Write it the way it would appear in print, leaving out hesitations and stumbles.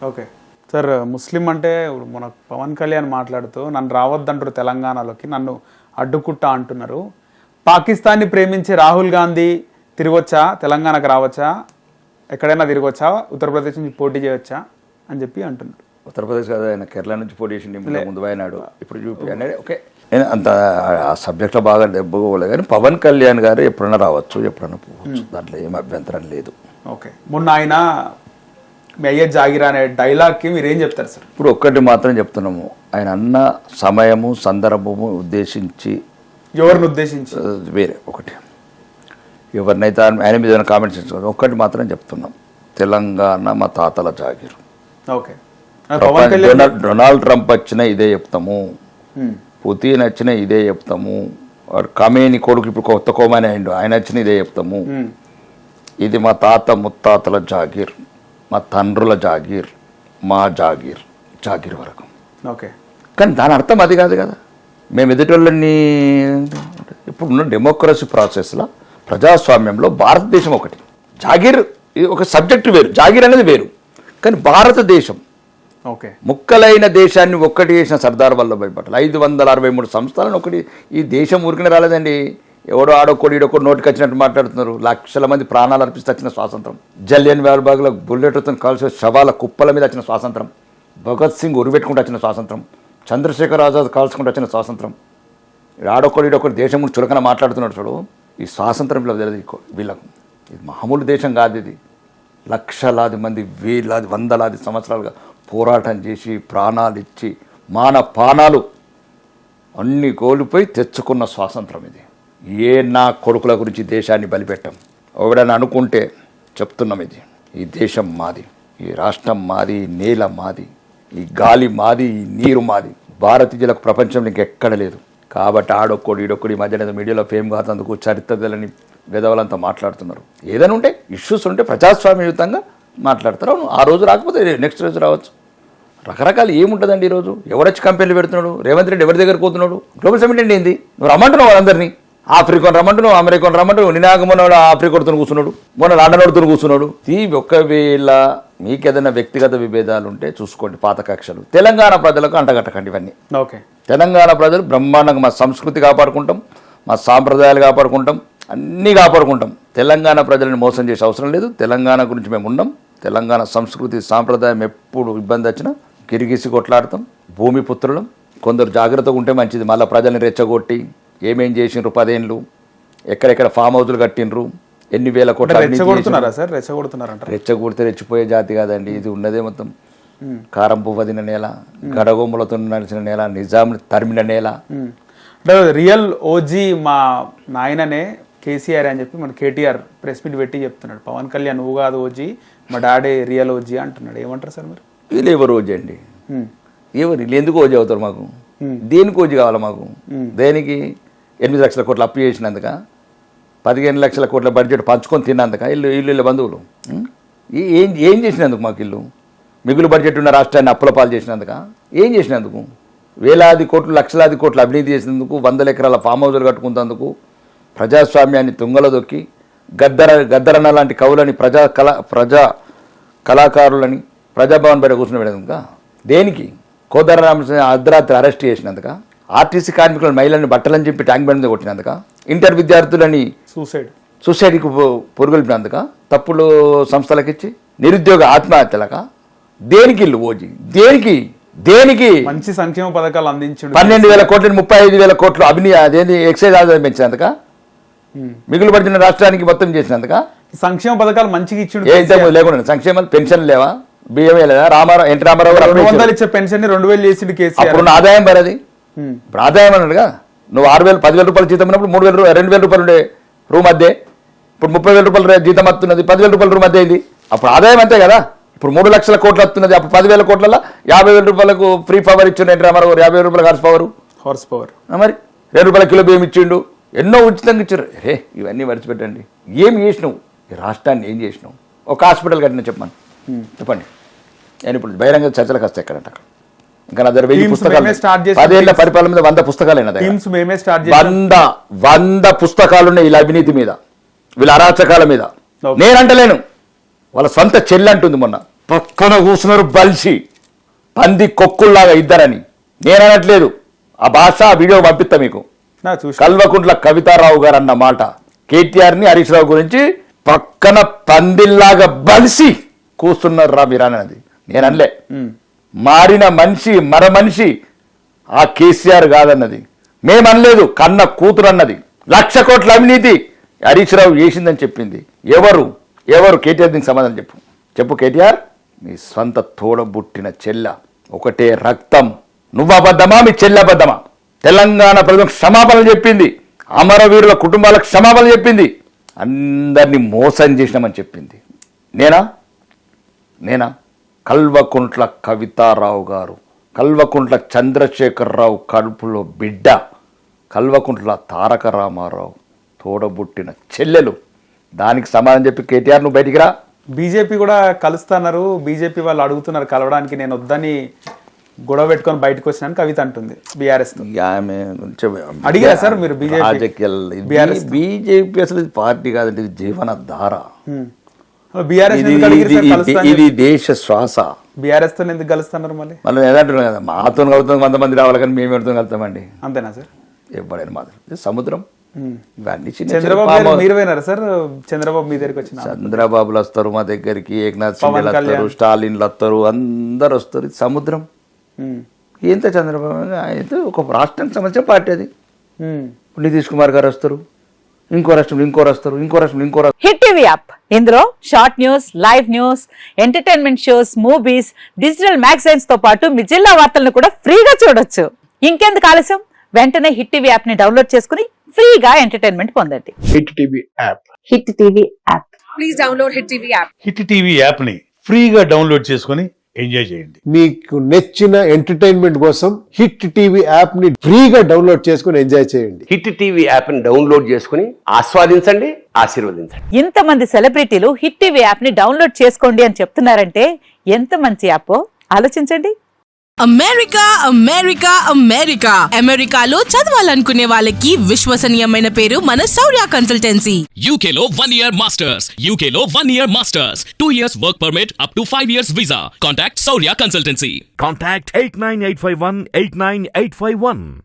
Okay sir, ముస్లిం అంటే మన పవన్ కళ్యాణ్ మాట్లాడుతూ నన్ను రావద్దంటారు తెలంగాణలోకి, నన్ను అడ్డుకుట్టా అంటున్నారు. పాకిస్తాన్ని ప్రేమించే రాహుల్ గాంధీ తిరగొచ్చా, తెలంగాణకు రావచ్చా, ఎక్కడైనా తిరగొచ్చా, ఉత్తరప్రదేశ్ నుంచి పోటీ చేయొచ్చా అని చెప్పి అంటున్నారు. ఉత్తరప్రదేశ్ కాదు, ఆయన కేరళ నుంచి పోటీ చేసింది ముందు పోయినాడు, ఇప్పుడు చూపి అనేది ఓకే. నేను అంత ఆ సబ్జెక్ట్లో బాగా దెబ్బకోలేదు, కానీ పవన్ కళ్యాణ్ గారు ఎప్పుడైనా రావచ్చు, ఎప్పుడైనా పోవచ్చు, దాంట్లో ఏం అభ్యంతరం లేదు. ఓకే, మొన్న ఆయన మీ అయ్యే జాగిరా అనే డైలాగ్కి మీరు ఏం చెప్తారు సార్? ఇప్పుడు ఒక్కటి మాత్రం చెప్తున్నాము, ఆయన అన్న సమయము సందర్భము ఉద్దేశించి, ఎవరిని ఉద్దేశించి వేరే ఒకటి ఎవరినైతే ఆయన మీద కామెంట్స్ ఇచ్చుకోవాలి. ఒక్కటి మాత్రం చెప్తున్నాం, తెలంగాణ మా తాతల జాగిరు. ఓకే, డొనాల్డ్ ట్రంప్ వచ్చినా ఇదే చెప్తాము, పుతిన్ వచ్చినా ఇదే చెప్తాము, కమేని కొడుకు ఇప్పుడు కొత్త కోమని అయిండు, ఆయన వచ్చిన ఇదే చెప్తాము. ఇది మా తాత ముత్తాతల జాగీర్, మా తండ్రుల జాగీర్, మా జాగీర్, జాగీర్ వరకు. ఓకే, కానీ దాని అర్థం అది కాదు కదా. మేము ఎదుటోళ్ళని ఇప్పుడున్న డెమోక్రసీ ప్రాసెస్లో ప్రజాస్వామ్యంలో భారతదేశం ఒకటి, జాగీర్ ఇది ఒక సబ్జెక్టు వేరు, జాగీర్ అనేది వేరు, కానీ భారతదేశం ఓకే ముక్కలైన దేశాన్ని ఒక్కటి చేసిన సర్దార్ వల్లభాయ్ పటేల్ 563 సంస్థలను ఒకటి. ఈ దేశం ఊరికనే రాలేదండి, ఎవడో ఆడొక్కడు ఈడొక్కడు నోటికి వచ్చినట్టు మాట్లాడుతున్నారు. లక్షల మంది ప్రాణాలు అర్పిస్తే వచ్చిన స్వాతంత్రం, జలియన్ వాలాబాగ్లో బుల్లెట్తో కాల్సిన శవాల కుప్పల మీద వచ్చిన స్వాతంత్రం, భగత్ సింగ్ ఉరిపెట్టుకుంటూ వచ్చిన స్వాతంత్రం, చంద్రశేఖర్ ఆజాద్ కాల్చుకుంటూ వచ్చిన స్వాతంత్రం. ఆడొక్కడు ఈడొక్కడు దేశం గురించి చులకన మాట్లాడుతున్నాడు చూడు, ఈ స్వాతంత్రం తెలియదు వీళ్ళకు. ఇది మామూలు దేశం కాదు, ఇది లక్షలాది మంది వేలాది వందలాది సంవత్సరాలుగా పోరాటం చేసి ప్రాణాలు ఇచ్చి మాన పానాలు అన్నీ కోల్పోయి తెచ్చుకున్న స్వాతంత్రం ఇది. ఏ నా కొడుకుల గురించి దేశాన్ని బలిపెట్టాం ఎవడని అనుకుంటే చెప్తున్నాం, ఇది ఈ దేశం మాది, ఈ రాష్ట్రం మాది, ఈ నేల మాది, ఈ గాలి మాది, ఈ నీరు మాది. భారతీయులకు ప్రపంచంలో ఇంకెక్కడ లేదు. కాబట్టి ఆడొక్కడు ఈడొక్కడు ఈ మధ్యన మీడియాలో ఫేమ్ కాదందుకు చరిత్రలని విధవలంతా మాట్లాడుతున్నారు. ఏదైనా ఉంటే ఇష్యూస్ ఉంటే ప్రజాస్వామ్యయుతంగా మాట్లాడతారు. అవును, ఆ రోజు రాకపోతే నెక్స్ట్ రోజు రావచ్చు. రకరకాలు ఏముంటుందండి. ఈరోజు ఎవరొచ్చి కంపెనీలు పెడుతున్నాడు, రేవంత్ రెడ్డి ఎవరి దగ్గర పోతున్నాడు, గ్లోబల్ సమిట్ అంటే ఏంది? నువ్వు రమ్మంటున్నావు వాళ్ళందరినీ, ఆఫ్రికన్ రమ్మంటున్నావు, అమెరికన్ రమ్మంటున్నావు, నినాగమన్నాడు ఆఫ్రికతో కూర్చున్నాడు, మొన్న లండనోడితో కూర్చున్నాడు. ఈ ఒకవేళ మీకు ఏదైనా వ్యక్తిగత విభేదాలు ఉంటే చూసుకోండి, పాత కక్షలు. తెలంగాణ ప్రజలకు అంటగట్టకండి ఇవన్నీ. ఓకే, తెలంగాణ ప్రజలు బ్రహ్మాండంగా మా సంస్కృతి కాపాడుకుంటాం, మా సాంప్రదాయాలు కాపాడుకుంటాం, అన్నీ కాపాడుకుంటాం. తెలంగాణ ప్రజలను మోసం చేసే అవసరం లేదు. తెలంగాణ గురించి మేము ఉన్నాం. తెలంగాణ సంస్కృతి సాంప్రదాయం ఎప్పుడు ఇబ్బంది వచ్చినా గిరిగీసి కొట్లాడతాం. భూమి పుత్రులం. కొందరు జాగ్రత్తగా ఉంటే మంచిది. మళ్ళీ ప్రజల్ని రెచ్చగొట్టి ఏమేం చేసిండ్రు, 10 ఏళ్ళు ఎక్కడెక్కడ ఫామ్ హౌస్లు కట్టిండ్రు, ఎన్ని వేల కోట్ల రెచ్చగొడితే రెచ్చిపోయే జాతి కాదండి ఇది. ఉన్నదే మొత్తం కారం పువ్వదిన నేల, గడగొమ్మలతో నడిచిన నేల, నిజాంని తరిమిన నేల. అంటే రియల్ ఓజీ మా నాయననే కేసీఆర్ అని చెప్పి మన కేటీఆర్ ప్రెస్ మీట్ పెట్టి చెప్తున్నాడు. పవన్ కళ్యాణ్ నువ్వు కాదు ఓజీ, మా డాడీ రియల్ ఓజీ అంటున్నాడు. ఏమంటారు సార్ మీరు? వీళ్ళు ఎవరు ఓజీ అండి? ఎవరు వీళ్ళు? ఎందుకు ఓజీ అవుతారు? మాకు దేనికి ఓజీ కావాలి? మాకు దేనికి? 8 లక్షల కోట్లు అప్పు చేసినందుక, 15 లక్షల కోట్ల బడ్జెట్ పంచుకొని తిన్నందుక, ఇల్లు బంధువులు ఏం చేసినందుకు మాకు? ఇల్లు మిగులు బడ్జెట్ ఉన్న రాష్ట్రాన్ని అప్పుల పాలు చేసినందుక, ఏం చేసినందుకు? వేలాది కోట్లు లక్షలాది కోట్లు అవినీతి చేసినందుకు, 100 ఎకరాల ఫామ్ హౌజులు కట్టుకున్నందుకు, ప్రజాస్వామ్యాన్ని తుంగలో దొక్కి గద్దరన్న లాంటి కవులని ప్రజా కళాకారులని ప్రజాభవన్ బయట కూర్చుని పెడదుక, దేనికి? కోదండరామకృష్ణ అర్ధరాత్రి అరెస్ట్ చేసినందుక, ఆర్టీసీ కార్మికులను మహిళల్ని బట్టలని చెప్పి ట్యాంక్ బండ్ మీద కొట్టినందుక, ఇంటర్ విద్యార్థులని సూసైడ్కి పొరుగొల్పినందుక, తప్పుడు సంస్థలకిచ్చి నిరుద్యోగ ఆత్మహత్యలక, దేనికి ఇల్లు ఓజీ? దేనికి మంచి సంక్షేమ పథకాలు అందించు 12,000 కోట్లు 35,000 కోట్లు అదేంటి ఎక్సైజ్ ఆదాయం పెంచినందుక, మిగులు పడిన రాష్ట్రానికి మొత్తం చేసినందుక. సంక్షేమ పథకాలు మంచిగా ఇచ్చిండు లేకుండా సంక్షేమాలు పెన్షన్ లేవా? బియ్యమే లేదా? ఎన్టీ రామారావు 200 ఇచ్చే పెన్షన్ 2,000 చేసిండు కేసీఆర్. అప్పుడు ఆదాయం పరది. ఇప్పుడు ఆదాయం అన్నాడుగా, నువ్వు 6,000 10,000 రూపాయలు జీతం ఉన్నప్పుడు 3,000 2,000 రూపాయలు ఉండే రూమ్ అద్దె, ఇప్పుడు 30,000 రూపాయలు జీతం వస్తున్నది, 10,000 రూపాయల రూమ్ అద్దె అయింది. అప్పుడు ఆదాయం అంతే కదా. ఇప్పుడు 3 లక్షల కోట్లు వస్తున్నది, అప్పుడు 10,000 కోట్లలో 50,000 రూపాయలకు ఫ్రీ పవర్ ఇచ్చిండు ఎన్టీ రామారావు, 50,000 రూపాయల హార్స్ పవర్. మరి 2 రూపాయల కిలో బియ్యం ఇచ్చిండు, ఎన్నో ఉచితంగా ఇచ్చారు. ఇవన్నీ మర్చిపెట్టండి. ఏం చేసినావు? ఈ రాష్ట్రాన్ని ఏం చేసినావు? ఒక హాస్పిటల్ కట్టినా చెప్పమని చెప్పండి. నేను ఇప్పుడు బహిరంగ చర్చలకు వస్తాయి ఎక్కడంటే అక్కడ. ఇంకా నా దగ్గర 1000 పుస్తకాలు, 10 ఏళ్ల పరిపాలన మీద 100 పుస్తకాలు అయినా 100 పుస్తకాలు ఉన్నాయి వీళ్ళ అవినీతి మీద, వీళ్ళ అరాచకాల మీద. నేనంటలేను, వాళ్ళ సొంత చెల్లి అంటుంది మొన్న పక్కన కూర్చున్నారు బలిసి పంది కొక్కుల్లాగా ఇద్దరని నేను అనట్లేదు. ఆ భాష ఆ వీడియో పంపిస్తా మీకు. చూసి కల్వకుంట్ల కవితారావు గారు అన్న మాట కేటీఆర్ని హరీష్ రావు గురించి పక్కన పందిల్లాగా బలిసి కూర్చున్నారు రా మీరన్నది నేను అనలే. మారిన మనిషి మర మనిషి ఆ కేసీఆర్ కాదన్నది మేమనలేదు. కన్న కూతురు అన్నది. 1,00,000 కోట్ల అవినీతి హరీష్ రావు చేసిందని చెప్పింది. ఎవరు కేటీఆర్ దీనికి సమాధానం చెప్పు కేటీఆర్. మీ స్వంత తోడబుట్టిన చెల్ల ఒకటే రక్తం. నువ్వు అబద్ధమా మీ చెల్లి అబద్ధమా? తెలంగాణ ప్రజలకు క్షమాపణలు చెప్పింది. అమరవీరుల కుటుంబాలకు క్షమాపణలు చెప్పింది. అందరినీ మోసం చేసినామని చెప్పింది. నేనా కల్వకుంట్ల కవితారావు గారు, కల్వకుంట్ల చంద్రశేఖరరావు కడుపులో బిడ్డ, కల్వకుంట్ల తారక రామారావు తోడబుట్టిన చెల్లెలు. దానికి సమాధానం చెప్పి కేటీఆర్ నువ్వు బయటికి రా. బీజేపీ కూడా కలుస్తున్నారు. బీజేపీ వాళ్ళు అడుగుతున్నారు కలవడానికి. నేను వద్దని గొడవ పెట్టుకొని బయటకు వచ్చినాను కవిత అంటుంది. బీఆర్ఎస్ అడిగారా సార్ మీరు? బీజేపీ అసలు ఇది పార్టీ కాదండి, ఇది జీవనధార. బీఆర్ఎస్ ఇది దేశ శ్వాస. బీఆర్ఎస్ తో ఎందుకు కలుస్తున్నారు మళ్ళీ? మళ్ళీ ఏదంటున్నాం కదా, మాతో కలుగుతాం 100 మంది రావాలి కానీ మేము ఎవరితో కలుతామండి. అంతేనా సార్? ఎప్పుడైనా మాత్రం సముద్రం ఇవన్నీ చంద్రబాబు మీరు పోయినారా సార్? చంద్రబాబు మీ దగ్గరికి వచ్చిన? చంద్రబాబులు వస్తారు మా దగ్గరికి, ఏకనాథ్ సింగ్ వస్తారు, స్టాలిన్లు వస్తారు, అందరు వస్తారు. ఇది సముద్రం. ఏంత చంద్రబాబు అయితే ఒక రాష్ట్రానికి సంబంధించిన పార్టీ అది. నితీష్ కుమార్ గారు వస్తారు, ఇంకో రాష్ట్రంలో వస్తారు. హిట్ టీవీ యాప్, ఇందులో short news, live news, entertainment shows, movies, digital magazines తో పాటు మీ జిల్లా వార్తలను కూడా ఫ్రీగా చూడొచ్చు. ఇంకెందుకు ఆలస్యం, వెంటనే హిట్ టీవీ యాప్ ని డౌన్లోడ్ చేసుకుని ఫ్రీగా ఎంటర్టైన్మెంట్ పొందండి. Hit TV app. Hit TV app. Please download hit TV app. Hit TV app ని ఫ్రీగా డౌన్లోడ్ చేసుకొని ఎంజాయ్ చేయండి. మీకు నచ్చిన ఎంటర్టైన్మెంట్ కోసం హిట్ టీవీ యాప్ ని ఫ్రీగా డౌన్లోడ్ చేసుకొని ఎంజాయ్ చేయండి. హిట్ టీవీ యాప్ ని డౌన్లోడ్ చేసుకుని ఆస్వాదించండి, ఆశీర్వదించండి. ఇంతమంది సెలబ్రిటీలు హిట్ టీవీ యాప్ ని డౌన్లోడ్ చేసుకోండి అని చెప్తున్నారంటే ఎంత మంచి యాప్ ఆలోచించండి. అమెరికాలో చదవాలనుకునే వాళ్ళకి విశ్వసనీయమైన పేరు మన శౌర్య కన్సల్టెన్సీ. UK లో 1 year masters. UK లో 1 year masters. 2 years work permit up to 5 years visa. Contact Saurya Consultancy. Contact 89851 89851.